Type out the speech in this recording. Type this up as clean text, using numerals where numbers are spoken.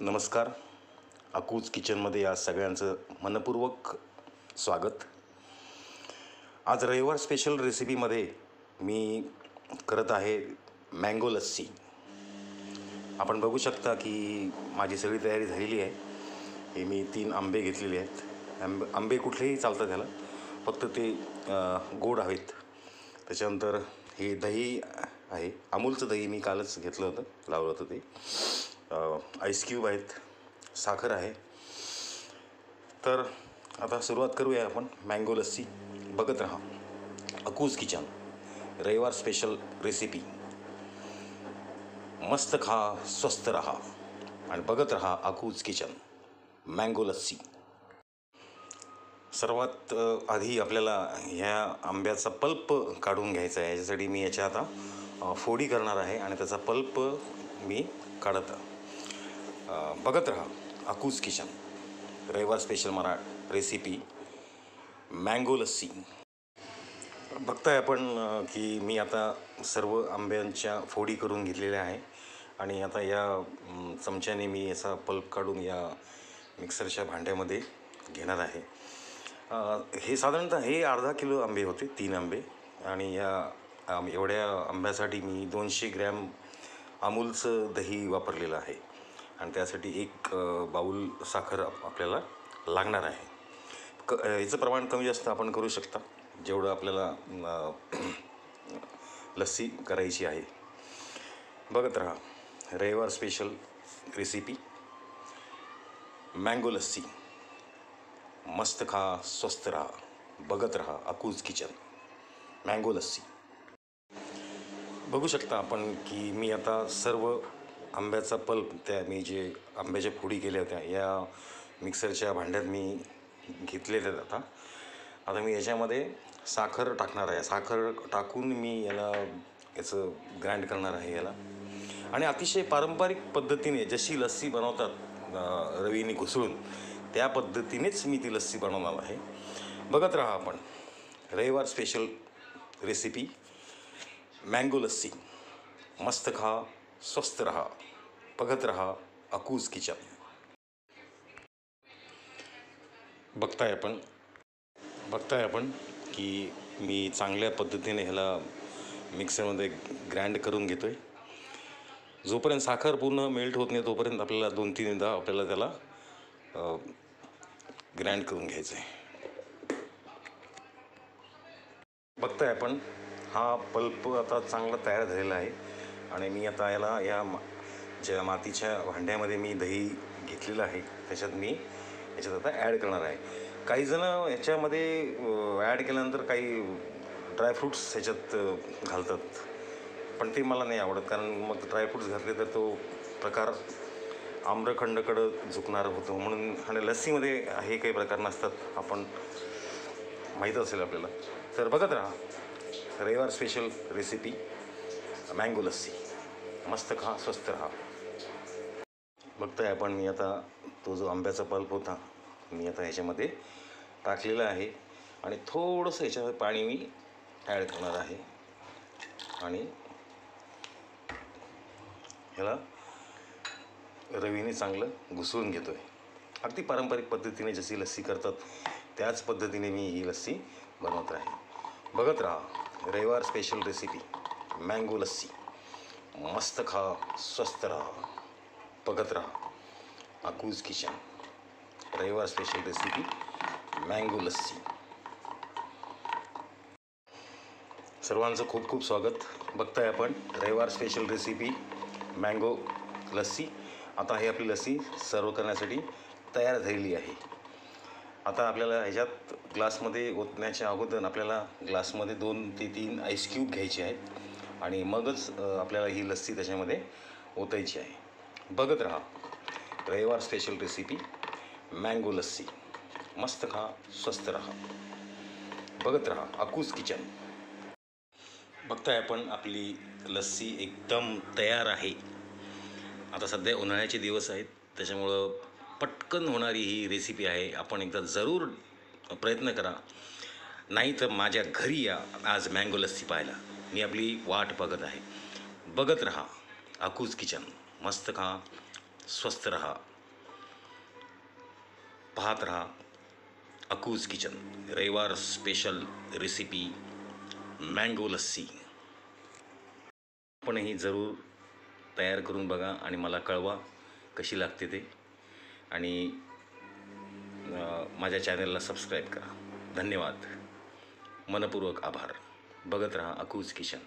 नमस्कार. अकूज किचनमध्ये या सगळ्यांचं मनपूर्वक स्वागत. आज रविवार स्पेशल रेसिपीमध्ये मी करत आहे मँगो लस्सी. आपण बघू शकता की माझी सगळी तयारी झालेली आहे. हे मी 3 आंबे घेतलेले आहेत. आंबे कुठलेही चालतात त्याला, फक्त ते गोड हवेत. त्याच्यानंतर हे दही आहे, अमूलचं दही मी कालच घेतलं होतं, लावलं होतं ते. आईस क्यूब आहेत, साखर आहे. तर आता सुरुवात करूया आपण मँगो लस्सी. बघत राहा अकूज किचन रविवार स्पेशल रेसिपी. मस्त खा, स्वस्त रहा आणि बघत रहा अकूज किचन मँगो लस्सी. सर्वात आधी आपल्याला ह्या आंब्याचा पल्प काढून घ्यायचा आहे. याच्यासाठी मी याच्या आता फोडी करणार आहे आणि त्याचा पल्प मी काढत बघत राहा अकूज किचन रविवार स्पेशल रेसिपी मँगो लस्सी. बघताय आपण की मी आता सर्व आंब्यांच्या फोडी करून घेतलेल्या आहे आणि आता या चमच्याने मी याचा पल्प काढून या मिक्सरच्या भांड्यामध्ये घेणार आहे. हे साधारणतः हे अर्धा किलो आंबे होते, 3 आंबे. आणि या एवढ्या आंब्यासाठी मी 200 ग्रॅम अमूलचं दही वापरलेलं आहे आणि त्यासाठी 1 बाऊल साखर आपल्याला लागणार आहे. याचं प्रमाण कमी जास्त आपण करू शकता जेवढं आपल्याला लस्सी करायची आहे. बघत राहा रविवार स्पेशल रेसिपी मँगो लस्सी. मस्त खा, स्वस्त रहा, बघत रहा अकूज किचन मँगो लस्सी. बघू शकता आपण की मी आता सर्व आंब्याचा पल्प, त्या मी जे आंब्याच्या फोडी केल्या होत्या या मिक्सरच्या भांड्यात मी घेतलेल्या आहेत. आता मी याच्यामध्ये साखर टाकणार आहे. साखर टाकून मी याचं ग्राइंड करणार आहे याला. आणि अतिशय पारंपरिक पद्धतीने जशी लस्सी बनवतात रवीने घुसळून, त्या पद्धतीनेच मी ती लस्सी बनवणार आहे. बघत राहा आपण रविवार स्पेशल रेसिपी मँगो लस्सी. मस्त खा, स्वस्त रहा, बघत रहा अकूज किचन. बघताय आपण की मी चांगल्या पद्धतीने ह्याला मिक्सरमध्ये ग्राइंड करून घेतो आहे. जोपर्यंत साखर पूर्ण मेल्ट होत नाही तोपर्यंत आपल्याला 2-3दा आपल्याला त्याला ग्राइंड करून घ्यायचं आहे. बघताय आपण हा पल्प आता चांगला तयार झालेला आहे आणि मी आता याला या ज्या मातीच्या भांड्यामध्ये मी दही घेतलेलं आहे याच्यात आता ॲड करणार आहे. काही जण याच्यामध्ये ॲड केल्यानंतर काही ड्रायफ्रूट्स ह्याच्यात घालतात, पण ते मला नाही आवडत. कारण मग ड्रायफ्रूट्स घातले तर तो प्रकार आम्रखंडकडं झुकणार होतो म्हणून. आणि लस्सीमध्ये हे काही प्रकार नसतात, आपण माहीत असेल आपल्याला. तर बघत राहा रविवार स्पेशल रेसिपी मँगो लस्सी. मस्त खा, स्वस्त रहा. बघताय आपण मी आता तो जो आंब्याचा पल्प होता मी आता ह्याच्यामध्ये टाकलेला आहे आणि थोडंसं ह्याच्यामध्ये पाणी मी ॲड करणार आहे आणि ह्याला रवीने चांगलं घुसळून घेतो आहे. अगदी पारंपरिक पद्धतीने जशी लस्सी करतात त्याच पद्धतीने मी ही लस्सी बनवत आहे. बघत राहा रविवार स्पेशल रेसिपी मँगो लस्सी. मस्त खा, स्वस्त रहा, बघत राहा अकूज किचन रविवार स्पेशल रेसिपी मँगो लस्सी. सर्वांचं खूप खूप स्वागत. बघताय आपण रविवार स्पेशल रेसिपी मँगो लस्सी. आता हे आपली लस्सी सर्व करण्यासाठी तयार झालेली आहे. आता आपल्याला ह्याच्यात ग्लासमध्ये ओतण्याच्या अगोदर आपल्याला ग्लासमध्ये 2 ते 3 आईस क्यूब घ्यायचे आहेत आणि मगच आपल्याला ही लस्सी त्याच्यामध्ये ओतायची आहे. बघत राहा रविवार स्पेशल रेसिपी मँगो लस्सी. मस्त खा, स्वस्त रहा, बघत रहा अकूज किचन. बघताय आपण आपली लस्सी एकदम तयार आहे. आता सध्या उन्हाळ्याचे दिवस आहेत, त्याच्यामुळं पटकन होणारी ही रेसिपी आहे. आपण एकदा जरूर प्रयत्न करा. नाही तर माझ्या घरी या आज मँगो लस्सी पाहायला. मी आपली वाट बघत आहे. बघत रहा अकूज किचन. मस्त खा, स्वस्त रहा, पाहत रहा अकूज किचन. रविवार स्पेशल रेसिपी मँगो लस्सी. आपणही जरूर तयार करून बघा आणि मला कळवा कशी लागते ते. आणि माझ्या चॅनलला सबस्क्राईब करा. धन्यवाद. मनपूर्वक आभार. बघत रहा अकूज किचन.